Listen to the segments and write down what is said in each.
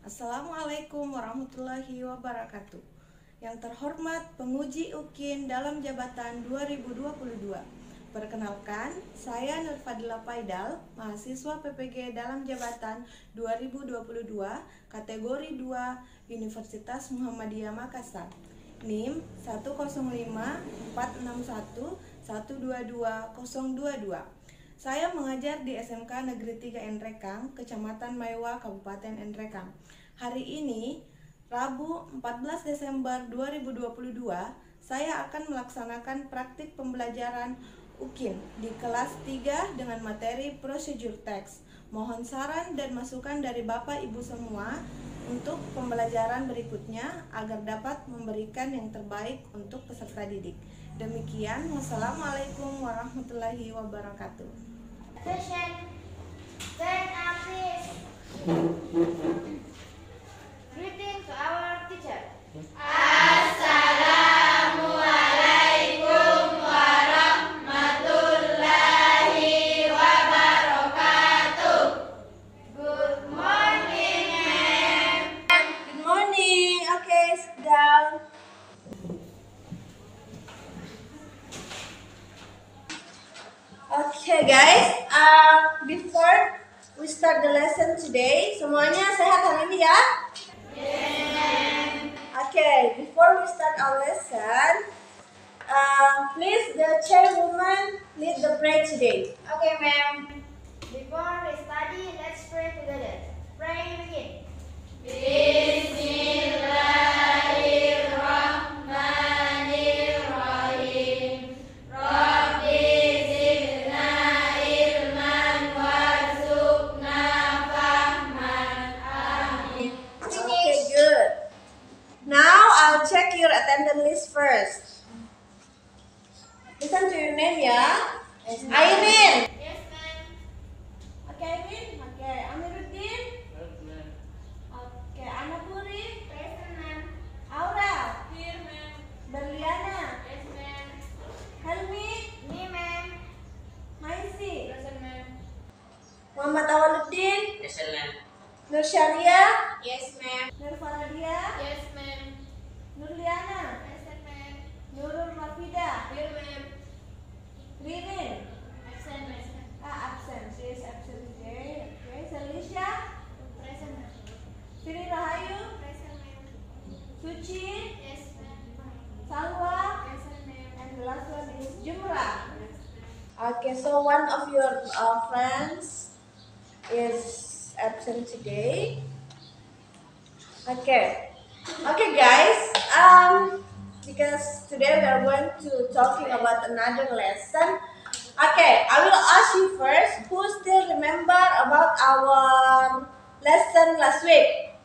Assalamualaikum warahmatullahi wabarakatuh. Yang terhormat penguji UKIN dalam jabatan 2022. Perkenalkan, saya Nurfadila Paidal, mahasiswa PPG dalam jabatan 2022, kategori 2, Universitas Muhammadiyah Makassar. NIM 1054611222022. Saya mengajar di SMK Negeri 3 Nrekang, Kecamatan Maiwa, Kabupaten Nrekang. Hari ini, Rabu 14 Desember 2022, saya akan melaksanakan praktik pembelajaran UKIN di kelas 3 dengan materi prosedur teks. Mohon saran dan masukan dari Bapak Ibu semua untuk pembelajaran berikutnya agar dapat memberikan yang terbaik untuk peserta didik. Demikian, wassalamualaikum warahmatullahi wabarakatuh. Session. Stand up, please. Greeting to our teacher. Assalamualaikum warahmatullahi wabarakatuh. Good morning, ma'am. Good morning. Okay, sit down. Okay guys, before we start the lesson today, semuanya sehat hari ini ya? Yes. Okay, before we start our lesson, please the chairwoman lead the prayer today. Okay, ma'am. Before we study, let's pray together. Pray begin. Bismillahirrahmanirrahim. Rabbi zidna ilman warzuqna fahman. Amin. Okay, good. Now I'll check your attendance list first. Listen to your name ya. Airin. Yes, ma'am. Okay, Airin. Okay, Amiruddin. Okay, Anapuri. Present, ma'am. Aura. Here, ma'am. Berliana. Yes, ma'am. Helmi. Me, ma'am. Maisi. Present, ma'am. Muhammad Awaluddin. Yes, ma'am. Nur Syariah. Yes, ma'am. Nur Faradia. Yes, ma'am. Nurliana. Present, ma'am. Nurul Rafida. Here, ma'am. Ririn. Absent, ma'am. Absent. She is absent today. Okay, Selisha. Present, ma'am. Sri Rahayu. Present, ma'am. Suci. Yes, ma'am. Salwa. Present, ma'am. And the last one is Jumra. Okay, so one of your friends is absent today. Okay, guys. Because today we are going to talking about another lesson. Okay, I will ask you first. Who still remember about our lesson last week?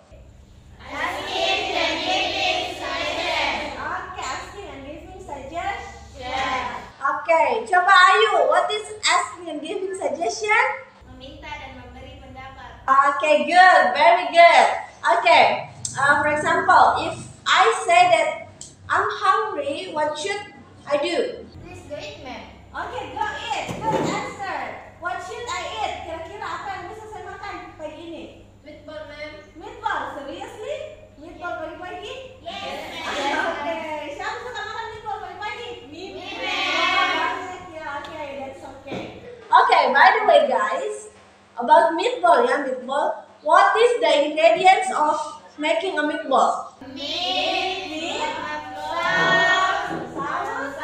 Asking and giving suggestion. Okay, asking and giving suggestion. Yeah. Okay, coba Ayu, what is asking and giving suggestion? Meminta dan memberi pendapat. Okay, good, very good. Okay, for example, if I say that I'm hungry, what should I do? Please go eat, ma'am. Okay, go eat. Good answer. What should I eat? Kira-kira apa yang bisa saya makan pagi ini? Meatball, ma'am. Meatball, seriously? Meatball pagi-pagi? Yes, Okay, siapa suka makan meatball pagi-pagi? Me, ma'am. Yeah, okay, that's okay. Okay, by the way guys, about meatball ya, meatball. What is the ingredients of making a meatball? Meat, Saus,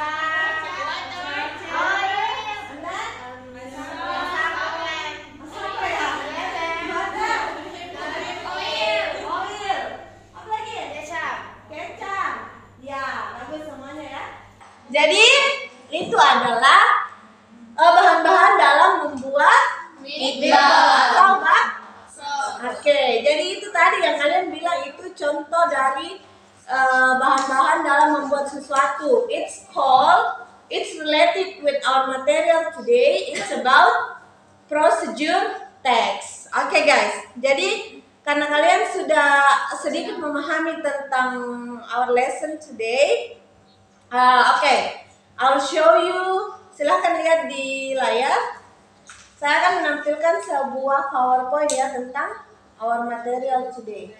oil, and then masakan, apa ya? Ada oil, oil. Apa lagi? kecap. Kecap. Ya, bagus semuanya ya. Jadi itu adalah bahan-bahan dalam membuat meatball. Tahu nggak? Oke, jadi itu tadi yang kalian bilang itu contoh dari bahan-bahan dalam membuat sesuatu. It's related with our material today. It's about procedure text. Oke guys, jadi karena kalian sudah sedikit memahami tentang our lesson today, I'll show you. Silahkan lihat di layar. Saya akan menampilkan sebuah PowerPoint ya tentang our material today.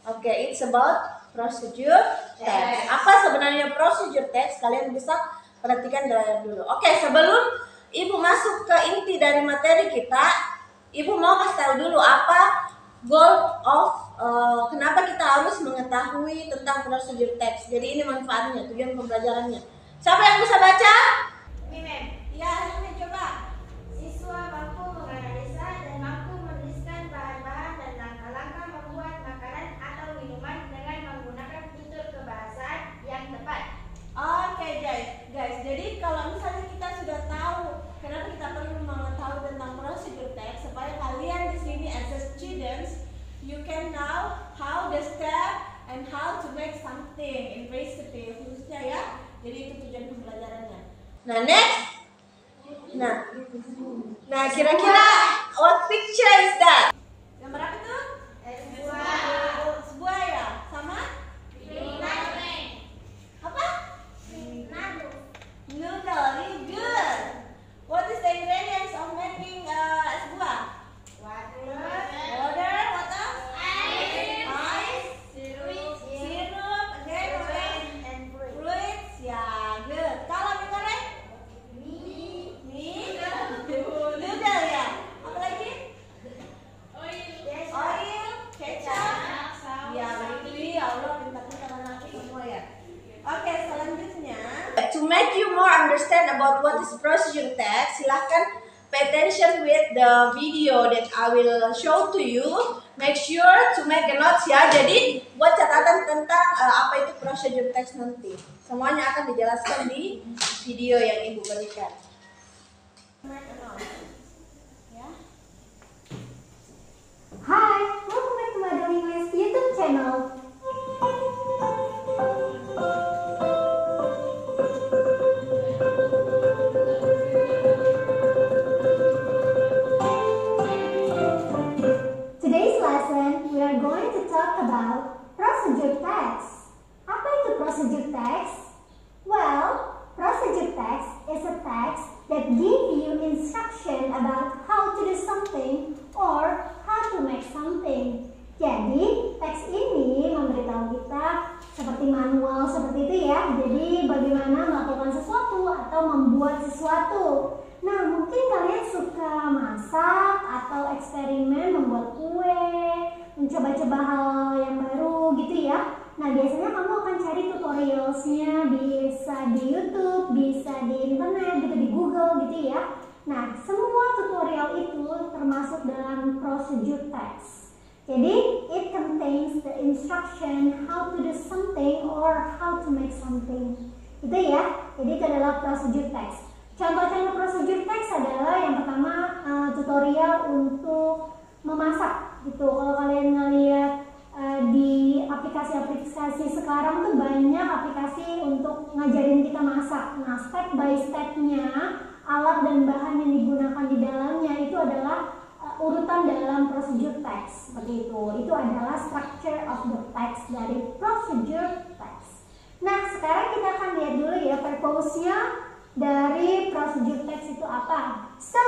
Okay, it's about procedure text. Apa sebenarnya procedure text? Kalian bisa perhatikan di layar dulu. Oke, sebelum Ibu masuk ke inti dari materi kita, Ibu mau kasih tahu dulu apa goal of kenapa kita harus mengetahui tentang procedure text. Jadi ini manfaatnya, tujuan pembelajarannya. Siapa yang bisa baca? Mem. Ya, ini coba. Siswa mampu menganalisa dan mampu menuliskan bahan-bahan dan langkah-langkah membuat makanan atau minuman dengan menggunakan tutur kebahasaan yang tepat. Oke, guys. Jadi kalau misalnya kita sudah tahu kenapa kita perlu mengetahui tentang procedure text supaya kalian di sini as a students you can know how the step and how to make something in recipe khususnya ya. Jadi itu tujuan pembelajarannya. Nah, next. Nah, kira-kira what picture is that? Gambar apa tuh? Sebuah ya, sama? Apa? Noodle, really good. What is the ingredients of making sebuah? Water, what else? Ice, syrup, again, what else? And fruit. Fruits, ya, good. Kalau minyak noodle ya. Apa lagi? Oil, kecap. Ya, itu ya Allah pintar-pintar anakku semua ya. Oke, selanjutnya to make you more understand about what is procedure text, silahkan pay attention with the video that I will show to you. Make sure to make a notes ya. Jadi buat catatan tentang apa itu procedure text nanti. Semuanya akan dijelaskan di video yang Ibu berikan. Ya. Hi, welcome back to Madam English YouTube channel. Today's lesson, we are going to talk about procedure text. Apa itu procedure text? Well, procedure text is a text that gives you instruction about how to do something or how to make something. Jadi, teks ini memberitahu kita seperti manual seperti itu ya. Jadi, bagaimana melakukan sesuatu atau membuat sesuatu. Nah, mungkin kalian suka masak atau eksperimen membuat kue, mencoba-coba hal yang baru gitu ya. Nah, biasanya kamu akan cari tutorialsnya bisa di YouTube, bisa di internet, gitu di Google gitu ya. Nah, semua tutorial itu termasuk dalam procedure text. Jadi, it contains the instruction how to do something or how to make something. Gitu ya. Jadi, itu adalah procedure text. Contoh-contoh procedure text adalah yang pertama tutorial untuk memasak gitu. Kalau kalian ngeliat di aplikasi-aplikasi sekarang tuh banyak aplikasi untuk ngajarin kita masak. Nah, step by stepnya, alat dan bahan yang digunakan di dalamnya itu adalah urutan dalam procedure text seperti itu. Itu adalah structure of the text dari procedure text. Nah, sekarang kita akan lihat dulu ya purpose-nya dari procedure text itu apa. So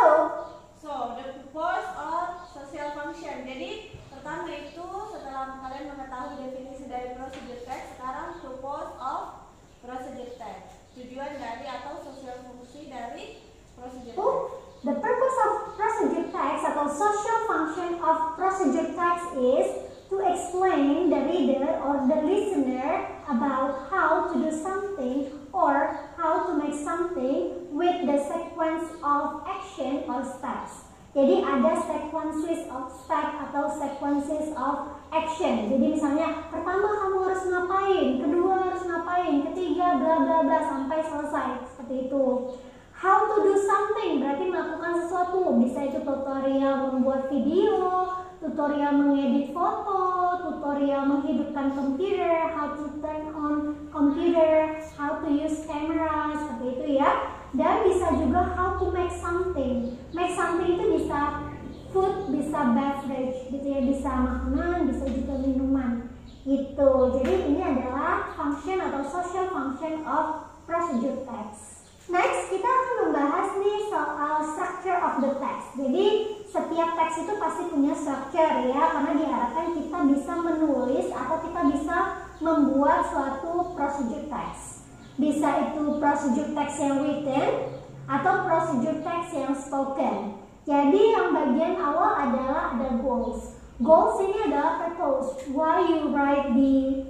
the purpose of social function. Jadi pertama itu setelah kalian mengetahui definisi dari procedure text, sekarang purpose of procedure text. Tujuan dari atau social fungsi dari procedure text. The purpose of procedure text atau social function of procedure text is to explain the reader or the listener about how to do something or how to make something with the sequence of action or steps. Jadi ada sequences of step atau sequences of action. Jadi misalnya pertama kamu harus ngapain, kedua harus ngapain, ketiga bla bla bla sampai selesai seperti itu. How to do something berarti melakukan sesuatu. Bisa itu tutorial membuat video, tutorial mengedit foto, tutorial menghidupkan komputer, how to turn on computer, how to use camera, seperti itu ya. Dan bisa juga how to make something. Make something itu bisa food, bisa beverage gitu ya, bisa makanan, bisa juga minuman gitu. Jadi ini adalah function atau social function of procedure text. Next, kita akan membahas nih soal structure of the text. Jadi, setiap teks itu pasti punya structure ya, karena diharapkan kita bisa menulis atau kita bisa membuat suatu procedure text. Bisa itu procedure text yang written atau procedure text yang spoken. Jadi yang bagian awal adalah ada goals. Goals ini adalah purpose, why you write the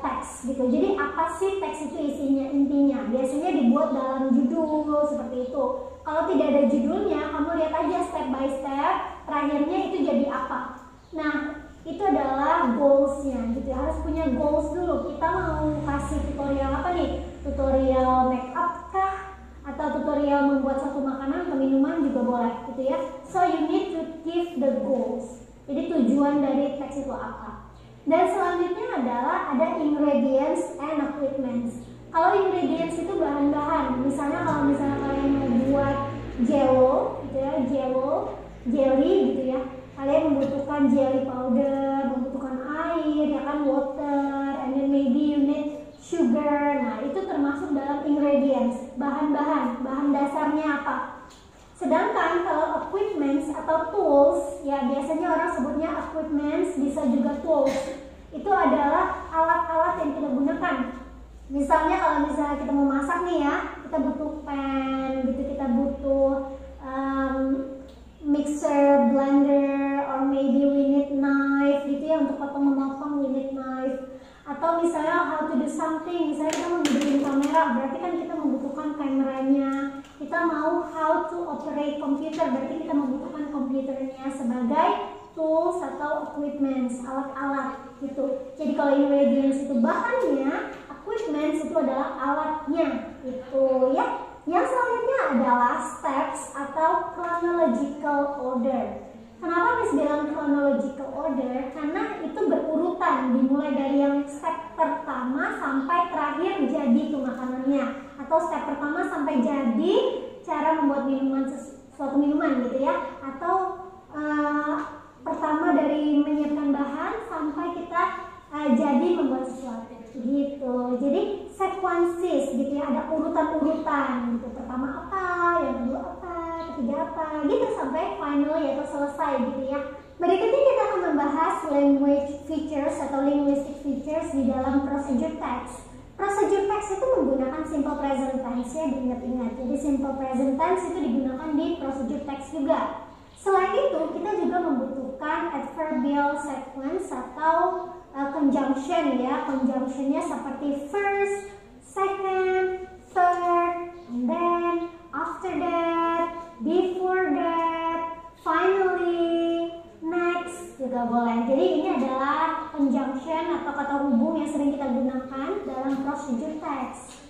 text gitu. Jadi apa sih teks itu isinya, intinya. Biasanya dibuat dalam judul seperti itu. Kalau tidak ada judulnya, kamu lihat aja step by step, terakhirnya itu jadi apa. Nah, itu adalah goalsnya gitu. Harus punya goals dulu. Kita mau kasih tutorial apa nih? Tutorial make up kah? Atau tutorial membuat suatu makanan atau minuman juga boleh gitu ya. So you need to give the goals. Jadi tujuan dari teks itu apa? Dan selanjutnya adalah ada ingredients and equipments. Kalau ingredients itu bahan-bahan. Misalnya kalau kalian mau buat jello gitu ya, jelly gitu ya. Kalian membutuhkan jelly powder, membutuhkan air, ya kan, water, and then maybe you need sugar. Nah, itu termasuk dalam ingredients, bahan-bahan, bahan dasarnya apa. Sedangkan kalau equipments atau tools, ya biasanya orang sebutnya equipments, bisa juga tools. Itu adalah alat-alat yang kita gunakan. Misalnya kalau kita mau masak nih ya, kita butuh pan, gitu, kita butuh mixer, blender, or maybe we need knife, gitu ya, untuk potong-memotong we need knife. Atau misalnya how to do something, misalnya kita mau bikin kamera, berarti kan kita membutuhkan kameranya. Kita mau how to operate computer, berarti kita membutuhkan komputernya sebagai tools atau equipments, alat-alat gitu. Jadi kalau ingredients itu bahannya, equipments itu adalah alatnya gitu ya. Yang selanjutnya adalah steps atau chronological order. Kenapa Miss bilang chronological order? Karena itu berurutan, dimulai dari yang step pertama sampai terakhir jadi tuh makanannya, atau step pertama sampai jadi cara membuat minuman, suatu minuman gitu ya, atau pertama dari menyiapkan bahan sampai kita jadi membuat sesuatu gitu. Jadi sequences gitu ya, ada urutan-urutan gitu. Pertama apa, yang kedua apa, ketiga apa, gitu sampai final yaitu selesai gitu ya. Berikutnya kita akan membahas language features atau linguistic features di dalam procedure text. Procedure text itu menggunakan simple present tense ya, diingat-ingat. Jadi simple present tense itu digunakan di procedure text juga. Selain itu, kita juga membutuhkan adverbial sequence atau conjunction ya. Conjunctionnya seperti first, second, third, and then, after that, before that, finally, next juga boleh. Jadi ini adalah conjunction atau kata hubung yang sering kita gunakan dalam procedure text.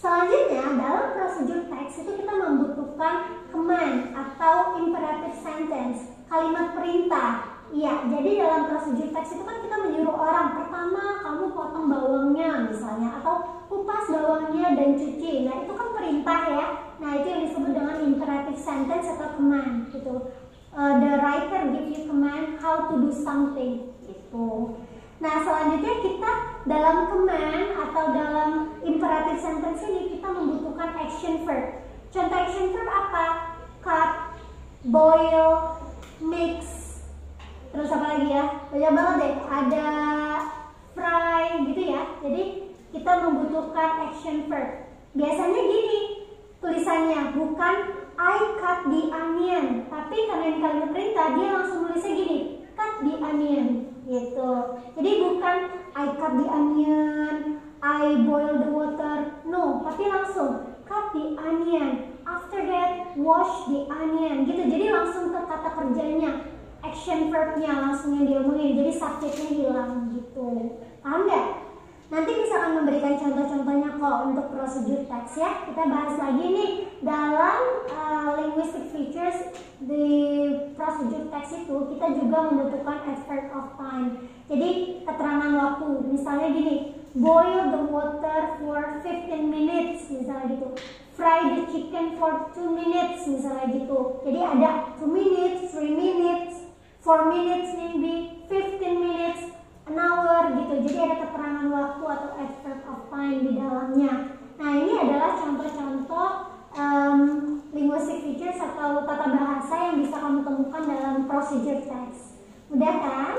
Selanjutnya, dalam procedure text itu kita membutuhkan command atau imperative sentence, kalimat perintah. Iya, jadi dalam procedure text itu kan kita menyuruh orang, pertama kamu potong bawangnya misalnya, atau kupas bawangnya dan cuci. Nah, itu kan perintah ya. Nah, itu yang disebut dengan imperative sentence atau command gitu. The writer give you command how to do something gitu. Nah, selanjutnya kita dalam command atau dalam imperative sentence ini kita membutuhkan action verb. Contoh action verb apa? Cut, boil, mix, terus apa lagi ya? Banyak banget deh. Ada fry gitu ya. Jadi kita membutuhkan action verb. Biasanya gini tulisannya, bukan I cut the onion, tapi karena ini kalimat perintah dia langsung nulisnya gini, cut the onion gitu. Jadi bukan I cut the onion, I boil the water, no, tapi langsung cut the onion, after that wash the onion gitu. Jadi langsung ke kata kerjanya, action verbnya langsung yang diomongin, jadi subjeknya hilang gitu. Paham gak? Nanti bisa akan memberikan contoh-contohnya kok untuk procedure text ya. Kita bahas lagi nih dalam linguistic features di procedure text itu kita juga membutuhkan adverb of time. Jadi keterangan waktu. Misalnya gini, boil the water for 15 minutes misalnya gitu. Fry the chicken for 2 minutes misalnya gitu. Jadi ada 2 minutes, 3 minutes, 4 minutes maybe, 15 minutes, an hour gitu. Jadi ada keterangan waktu atau adverb of time di dalamnya. Nah, ini adalah contoh-contoh linguistic features atau tata bahasa yang bisa kamu temukan dalam procedure text. Mudah kan?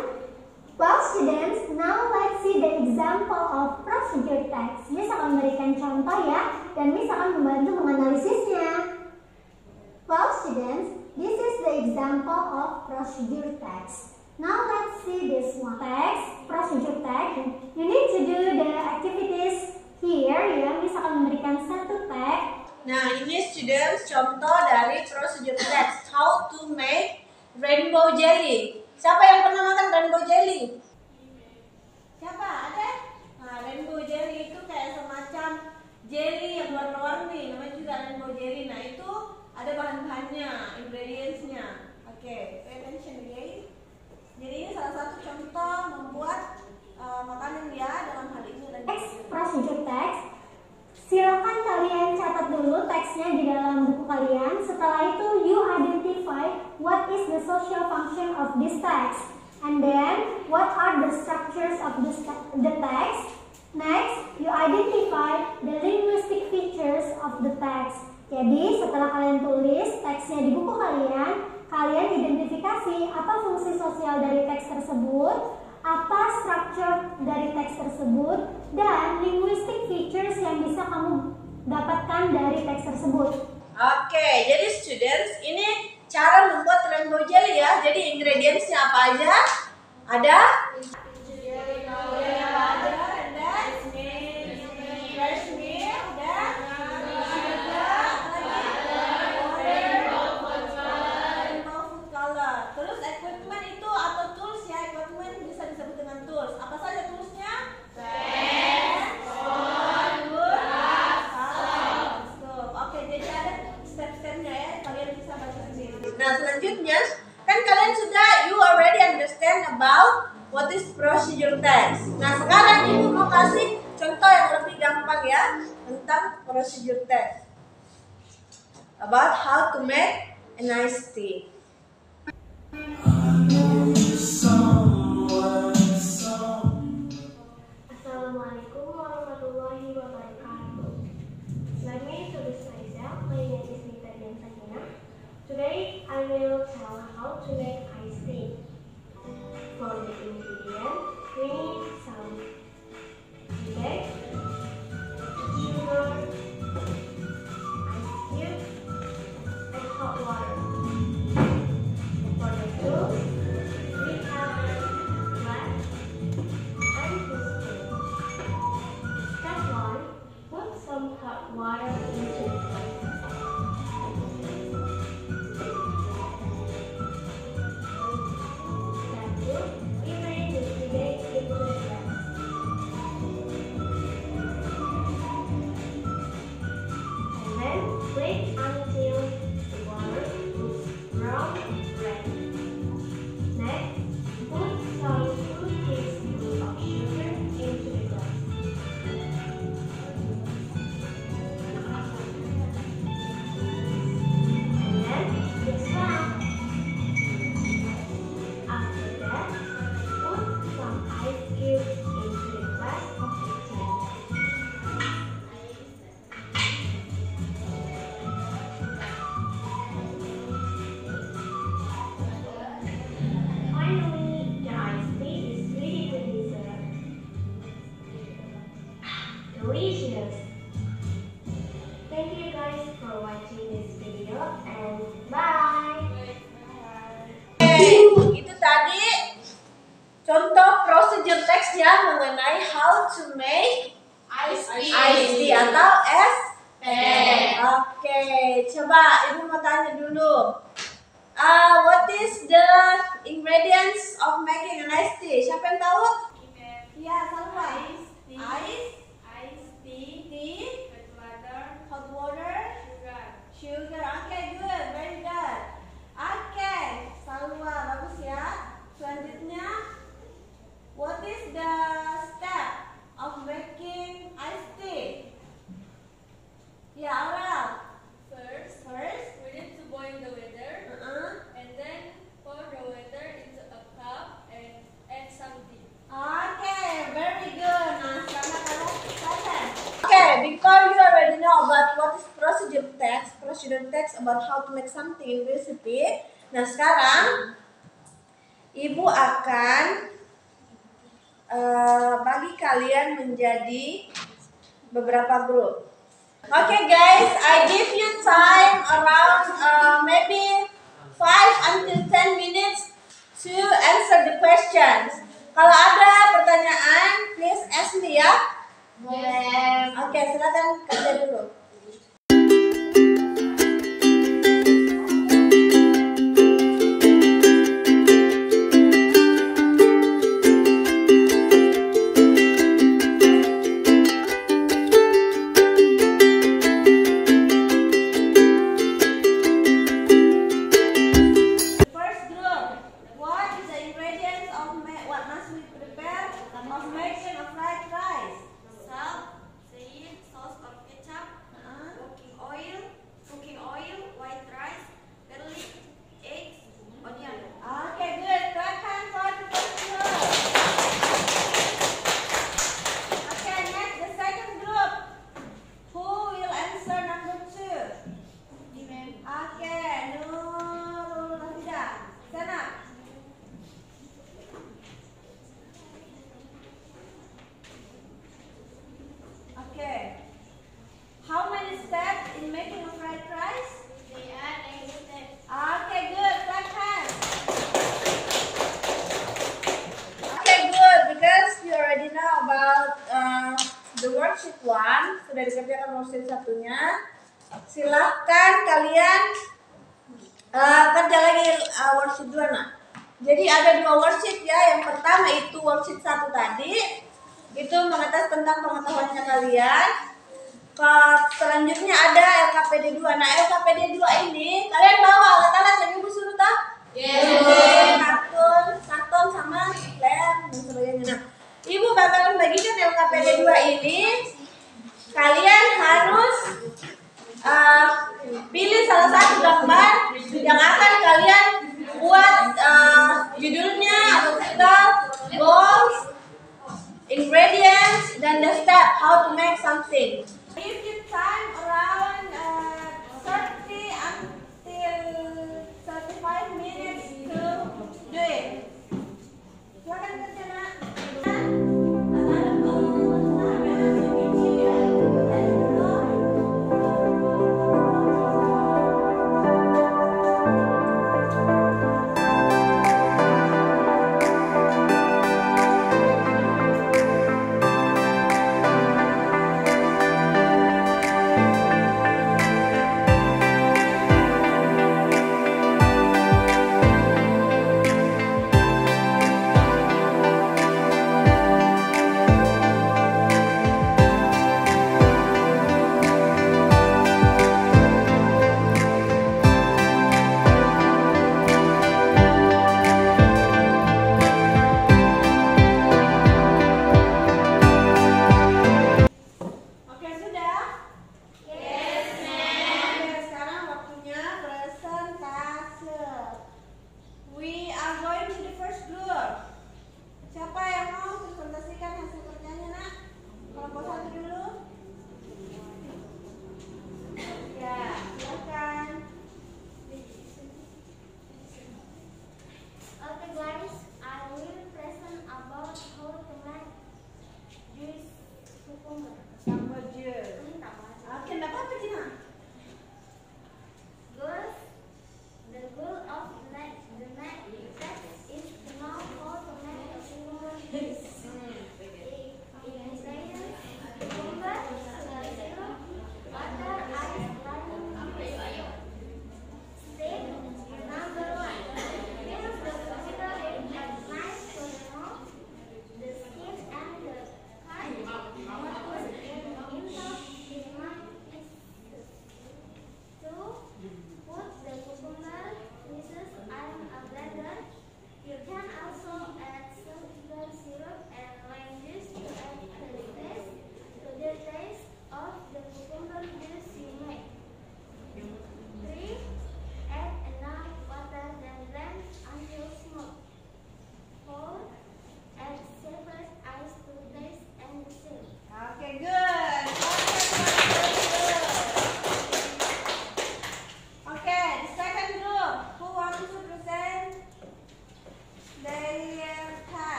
Well students, now let's see the example of procedure text. Miss akan memberikan contoh ya, dan Miss akan membantu menganalisisnya. Well students, this is the example of procedure text. Now let's see this one. Text, procedure text. You need to do the activities here ya. Miss akan memberikan satu tag. Nah, ini students contoh dari procedure text. How to make rainbow jelly. Siapa yang pernah makan rainbow jelly? Siapa? Ada? Nah, rainbow jelly itu kayak semacam jelly yang warna-warni. Namanya juga rainbow jelly. Nah, itu ada bahan-bahannya, ingredients-nya. Oke, pay attention again. Jadi ini salah satu contoh membuat makanan ya, dalam hal ini Text, procedure text. Silakan kalian catat dulu teksnya di dalam buku kalian. Setelah itu you identify what is the social function of this text, and then what are the structures of the text. Next, you identify the linguistic features of the text. Jadi setelah kalian tulis teksnya di buku kalian, kalian identifikasi apa fungsi sosial dari teks tersebut, apa structure dari teks tersebut, dan linguistic features yang bisa kamu dapatkan dari teks tersebut. Oke, jadi students, ini cara membuat rainbow jelly ya. Jadi ingredientsnya apa aja? Ada? Fresh milk, dan rainbow food color. Terus equipment itu atau tools ya, equipment bisa disebut dengan tools. Apa saja toolsnya? Oke, jadi ada step-stepnya ya, kalian bisa baca sendiri. Nah, selanjutnya kan kalian sudah you already understand about what is procedure text. Nah, sekarang ibu mau kasih contoh yang lebih gampang ya tentang procedure text. About how to make a nice tea. Assalamualaikum warahmatullahi wabarakatuh. Let me introduce myself. My name is Nita Dian Sakina. Today I will tell how to make iced tea. For the ingredients, we need some egg, sugar, ice cube, and hot water. For the tools, we have glass and teaspoon. Step 1. Put some hot water into the glass. Step 2. Immerse the tea into the glass. And then wait until the water is brown red. Next, put some 2 teaspoons of sugar into the glass. And then mix well. After that, put some ice cubes into the glass of the tea. Finally, the iced tea is ready to be served. Delicious! Thank you guys for watching this video and bye! Itu tadi contoh procedure text ya mengenai how to make iced tea atau es teh. Oke, coba ibu mau tanya dulu. What is the ingredients of making an iced tea? Siapa yang tahu? Ya, Salwa. Ice, tea, hot water, sugar. Okay, good, very good. Okay, Salwa, bagus ya. Selanjutnya, what is the step of making iced tea? Ya, Aurel. First, we need to boil the water and then pour the water into a cup and add some tea. Okay, very good. Nah, sekarang kamu selesai. Okay, before you already know about what is procedure text about how to make something in recipe. Nah, sekarang Ibu akan bagi kalian menjadi beberapa grup. Okay guys, I give you time around maybe 5 until 10 minutes to answer the questions. Kalau ada pertanyaan, please ask me ya. Yes. Oke, silakan kerja dulu. First group, what is the ingredients of what must we prepare of making a fried rice? Salt, seaweed, sauce or ketchup, cooking oil, white rice, garlic, eggs, onion. Okay, good. Clap hands for the first group. Okay, next the second group. Who will answer number 2? Okay, Nurul Hafida. Stand up. Okay. How many steps in making a fried rice? They add 8 steps. Okay, good. Clap hands. Okay, good. Because you already know about the worksheet 1, sudah dikerjakan worksheet 1-nya. Silahkan kalian kerja lagi worksheet 2. Nah, jadi ada 2 worksheet ya. Yang pertama itu worksheet 1 tadi, itu mengetes tentang pengetahuannya kalian. Selanjutnya ada LKPD 2. Nah, LKPD 2 ini kalian bawa alat-alat yang ibu suruh tak? Yes. Karton sama lem dan sebagainya. Nah, ibu bakalan bagikan LKPD 2 ini. Kalian harus pilih salah satu gambar yang akan kalian buat judulnya atau title, goals, ingredients, dan the step how to make something. Give you time around 30 until 35 minutes to do it. Silakan kerja, Nak.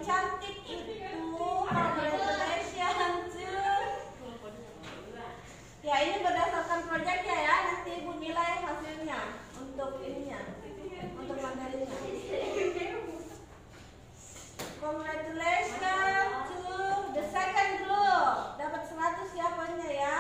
cantik itu. Congratulations. Ya, ini berdasarkan proyeknya ya. Nanti Ibu nilai hasilnya untuk ininya, untuk materinya. Congratulations to the second group. Dapat 100 siapanya ya.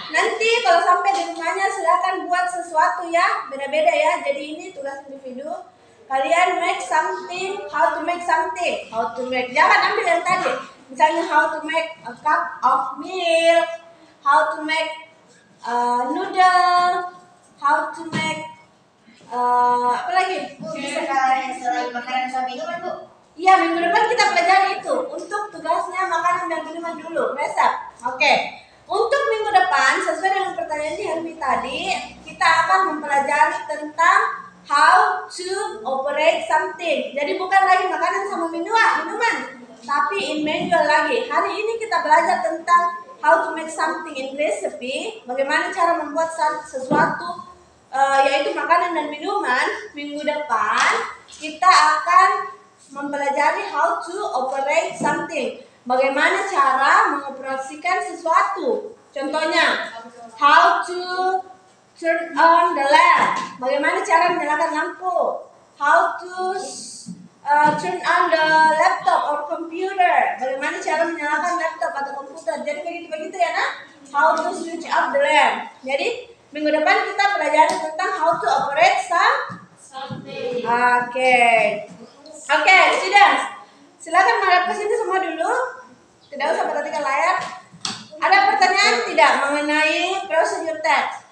Nanti kalau sampai di rumahnya silakan buat sesuatu ya, beda-beda ya. Jadi ini tugas individu. Kalian make something, how to make something, how to make. Jangan ambil yang tadi. Misalnya how to make a cup of milk, how to make noodle, how to make apa lagi? Bisa kalian selain makanan sama minuman, Bu? Iya, minggu depan kita pelajari itu. Untuk tugasnya makanan dan minuman dulu, resep. Oke. Untuk minggu depan, sesuai dengan pertanyaan di Helmi tadi, kita akan mempelajari tentang how to operate something. Jadi bukan lagi makanan sama minuman, tapi in manual lagi. Hari ini kita belajar tentang how to make something in recipe, bagaimana cara membuat sesuatu yaitu makanan dan minuman. Minggu depan kita akan mempelajari how to operate something, bagaimana cara mengoperasikan sesuatu. Contohnya, how to turn on the lamp, bagaimana cara menyalakan lampu. How to turn on the laptop or computer, bagaimana cara menyalakan laptop atau komputer. Jadi begitu-begitu ya, nah. How to switch off the lamp. Jadi minggu depan kita pelajari tentang how to operate something. Oke, students, silakan menghadap ke sini semua dulu. Tidak usah perhatikan layar. Ada pertanyaan tidak mengenai procedure text?